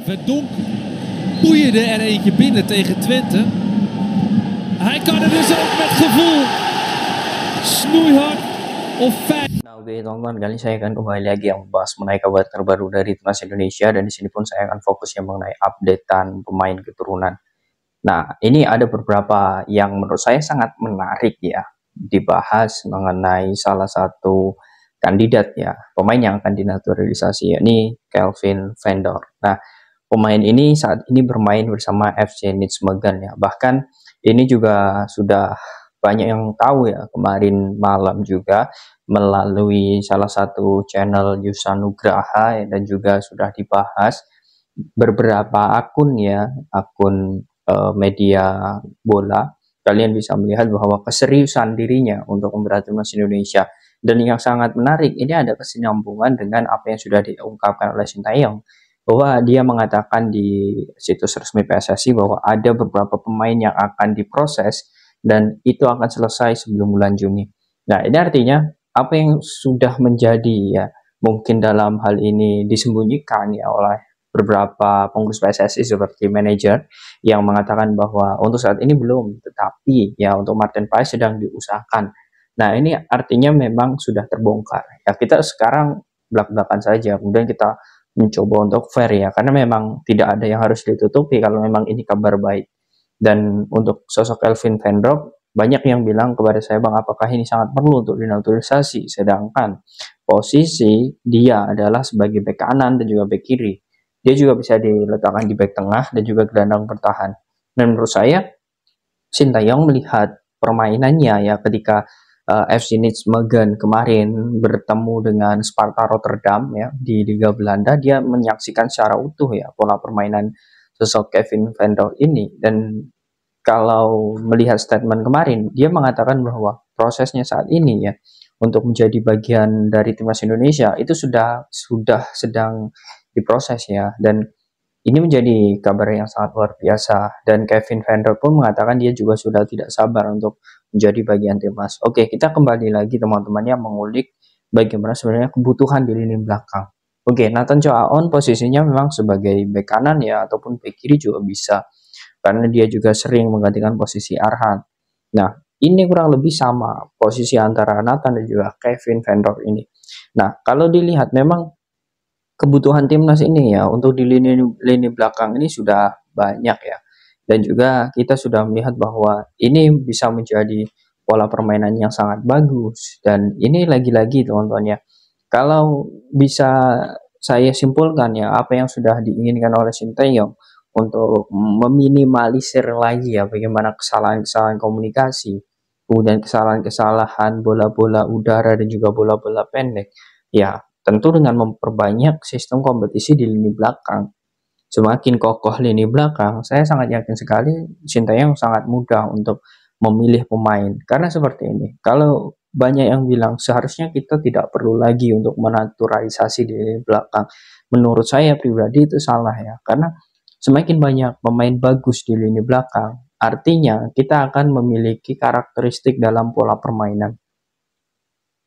Verdonk boeide er eentje binnen tegen Twente. Hij kan er dus ook met gevoel. Snoeihard of fijn. Nah, oke teman-teman, kali ini saya akan kembali lagi yang membahas mengenai kabar terbaru dari timnas Indonesia, dan di sini pun saya akan fokusnya mengenai updatean pemain keturunan. Nah, ini ada beberapa yang menurut saya sangat menarik ya dibahas mengenai salah satu kandidat ya, pemain yang akan dinaturalisasi, yakni Kelvin van Dort. Nah, pemain ini saat ini bermain bersama FC Nijmegen ya. Bahkan ini juga sudah banyak yang tahu ya, kemarin malam juga melalui salah satu channel Yusa Nugraha ya, dan juga sudah dibahas beberapa akun ya, akun media bola. Kalian bisa melihat bahwa keseriusan dirinya untuk membela timnas Indonesia. Dan yang sangat menarik, ini ada kesinambungan dengan apa yang sudah diungkapkan oleh Sintayong, bahwa dia mengatakan di situs resmi PSSI bahwa ada beberapa pemain yang akan diproses dan itu akan selesai sebelum bulan Juni. Nah, ini artinya apa yang sudah menjadi ya, mungkin dalam hal ini disembunyikan ya oleh beberapa pengurus PSSI seperti manajer yang mengatakan bahwa untuk saat ini belum, tetapi ya untuk Martin Paes sedang diusahakan. Nah, ini artinya memang sudah terbongkar. Ya, kita sekarang belak-belakan saja, kemudian kita mencoba untuk fair ya, karena memang tidak ada yang harus ditutupi kalau memang ini kabar baik. Dan untuk sosok Kelvin van Dort, banyak yang bilang kepada saya, Bang, apakah ini sangat perlu untuk dinaturalisasi, sedangkan posisi dia adalah sebagai bek kanan dan juga bek kiri. Dia juga bisa diletakkan di bek tengah dan juga gelandang bertahan. Dan menurut saya Sintayong melihat permainannya ya ketika FC Nijmegen kemarin bertemu dengan Sparta Rotterdam ya di Liga Belanda, dia menyaksikan secara utuh ya pola permainan sosok Kelvin van Dort ini. Dan kalau melihat statement kemarin, dia mengatakan bahwa prosesnya saat ini ya untuk menjadi bagian dari timnas Indonesia itu sudah sedang diproses ya, dan ini menjadi kabar yang sangat luar biasa. Dan Kelvin van Dort pun mengatakan dia juga sudah tidak sabar untuk menjadi bagian timnas. Oke, kita kembali lagi teman-teman yang mengulik bagaimana sebenarnya kebutuhan di lini belakang. Oke, Nathan Chow Aon posisinya memang sebagai bek kanan ya, ataupun bek kiri juga bisa, karena dia juga sering menggantikan posisi Arhan. Nah, ini kurang lebih sama posisi antara Nathan dan juga Kelvin van Dort ini. Nah, kalau dilihat memang kebutuhan timnas ini ya untuk di lini belakang ini sudah banyak ya, dan juga kita sudah melihat bahwa ini bisa menjadi pola permainan yang sangat bagus. Dan ini lagi-lagi teman-teman ya, kalau bisa saya simpulkan ya, apa yang sudah diinginkan oleh Sintayong untuk meminimalisir lagi ya bagaimana kesalahan-kesalahan komunikasi, kemudian kesalahan-kesalahan bola-bola udara dan juga bola-bola pendek ya, tentu dengan memperbanyak sistem kompetisi di lini belakang. Semakin kokoh lini belakang, saya sangat yakin sekali Sintayong sangat mudah untuk memilih pemain. Karena seperti ini, kalau banyak yang bilang seharusnya kita tidak perlu lagi untuk menaturalisasi di lini belakang, menurut saya pribadi itu salah ya. Karena semakin banyak pemain bagus di lini belakang, artinya kita akan memiliki karakteristik dalam pola permainan.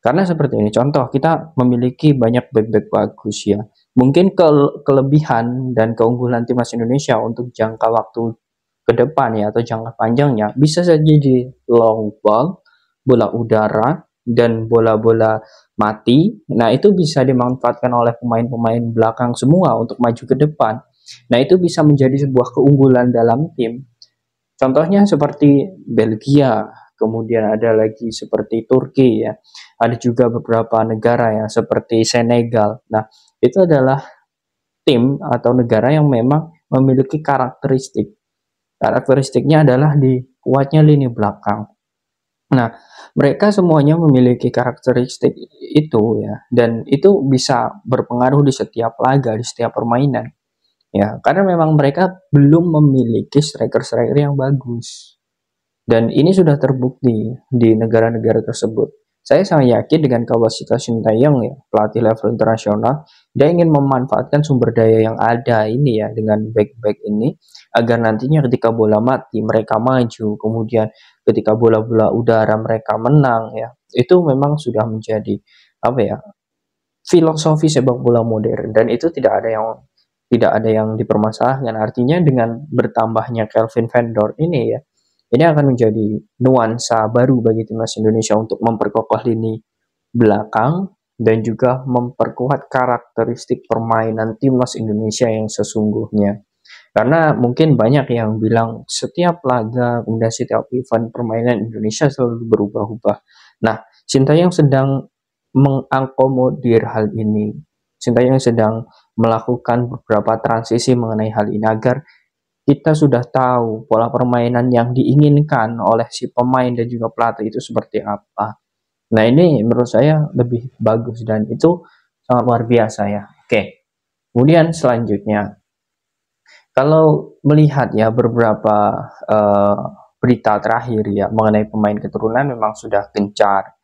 Karena seperti ini, contoh kita memiliki banyak back-back bagus ya. Mungkin kelebihan dan keunggulan timnas Indonesia untuk jangka waktu ke depan ya, atau jangka panjangnya bisa saja di long ball, bola udara, dan bola-bola mati. Nah, itu bisa dimanfaatkan oleh pemain-pemain belakang semua untuk maju ke depan. Nah, itu bisa menjadi sebuah keunggulan dalam tim. Contohnya seperti Belgia, kemudian ada lagi seperti Turki ya. Ada juga beberapa negara ya seperti Senegal. Nah, itu adalah tim atau negara yang memang memiliki karakteristik. Karakteristiknya adalah di kuatnya lini belakang. Nah, mereka semuanya memiliki karakteristik itu ya, dan itu bisa berpengaruh di setiap laga, di setiap permainan. Ya, karena memang mereka belum memiliki striker-striker yang bagus. Dan ini sudah terbukti di negara-negara tersebut. Saya sangat yakin dengan kapasitas Sintayong ya, pelatih level internasional, dia ingin memanfaatkan sumber daya yang ada ini ya dengan back-back ini, agar nantinya ketika bola mati mereka maju, kemudian ketika bola-bola udara mereka menang ya. Itu memang sudah menjadi apa ya, filosofi sepak bola modern, dan itu tidak ada yang tidak ada yang dipermasalahkan. Artinya dengan bertambahnya Kelvin Vendor ini ya, ini akan menjadi nuansa baru bagi timnas Indonesia untuk memperkokoh lini belakang dan juga memperkuat karakteristik permainan timnas Indonesia yang sesungguhnya. Karena mungkin banyak yang bilang setiap laga, kemudian setiap event permainan Indonesia selalu berubah-ubah. Nah, Sintayong sedang mengakomodir hal ini. Sintayong sedang melakukan beberapa transisi mengenai hal ini agar kita sudah tahu pola permainan yang diinginkan oleh si pemain dan juga pelatih itu seperti apa. Nah, ini menurut saya lebih bagus dan itu sangat luar biasa ya. Oke, kemudian selanjutnya, kalau melihat ya beberapa berita terakhir ya mengenai pemain keturunan memang sudah gencar.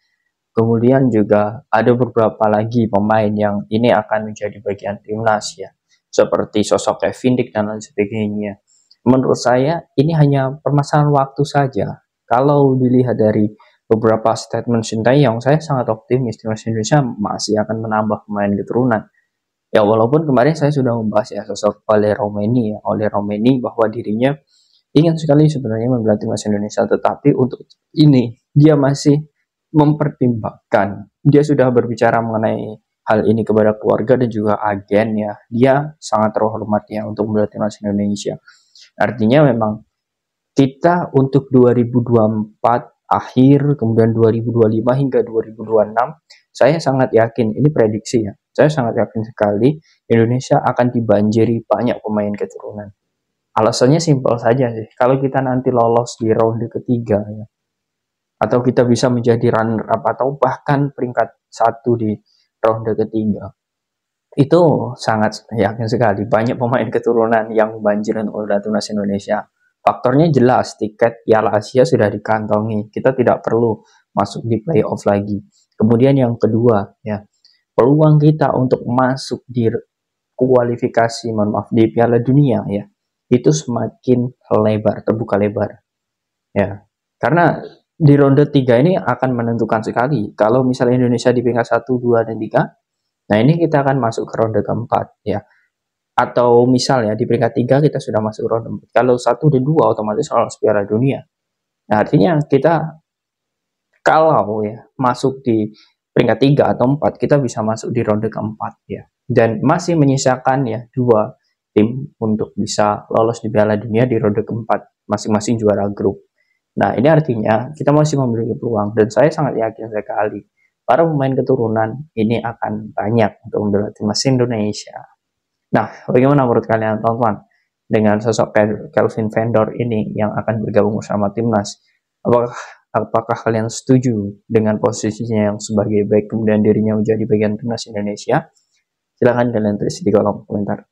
Kemudian juga ada beberapa lagi pemain yang ini akan menjadi bagian timnas ya, seperti sosok Kevin Dick dan lain sebagainya. Menurut saya ini hanya permasalahan waktu saja. Kalau dilihat dari beberapa statement Sintayong, saya sangat optimis timnas Indonesia masih akan menambah pemain keturunan. Ya walaupun kemarin saya sudah membahas ya sosok Ole Romeni ya, Ole Romeni bahwa dirinya ingin sekali sebenarnya membela timnas Indonesia, tetapi untuk ini dia masih mempertimbangkan. Dia sudah berbicara mengenai hal ini kepada keluarga dan juga agen ya. Dia sangat terhormat ya untuk membela timnas Indonesia. Artinya memang kita untuk 2024 akhir, kemudian 2025 hingga 2026, saya sangat yakin, ini prediksi ya, saya sangat yakin sekali Indonesia akan dibanjiri banyak pemain keturunan. Alasannya simpel saja sih, kalau kita nanti lolos di ronde ketiga ya, atau kita bisa menjadi runner up atau bahkan peringkat 1 di ronde ketiga, itu sangat yakin sekali banyak pemain keturunan yang membanjiri oleh timnas Indonesia. Faktornya jelas, tiket Piala Asia sudah dikantongi, kita tidak perlu masuk di playoff lagi. Kemudian yang kedua ya, peluang kita untuk masuk di kualifikasi, di Piala Dunia ya, itu semakin lebar, terbuka lebar ya. Karena di ronde 3 ini akan menentukan sekali. Kalau misalnya Indonesia di peringkat 1, 2, dan 3, nah ini kita akan masuk ke ronde keempat ya. Atau misalnya di peringkat 3 kita sudah masuk ronde 4. Kalau 1 dan 2 otomatis lolos Piala Dunia. Nah, artinya kita kalau ya masuk di peringkat 3 atau 4, kita bisa masuk di ronde keempat ya. Dan masih menyisakan ya 2 tim untuk bisa lolos di Piala Dunia di ronde keempat, masing-masing juara grup. Nah, ini artinya kita masih memiliki peluang dan saya sangat yakin sekali para pemain keturunan ini akan banyak untuk membela timnas Indonesia. Nah, bagaimana menurut kalian teman-teman dengan sosok Kelvin Vendor ini yang akan bergabung bersama timnas? Apakah kalian setuju dengan posisinya yang sebagai back kemudian dirinya menjadi bagian timnas Indonesia? Silahkan kalian tulis di kolom komentar.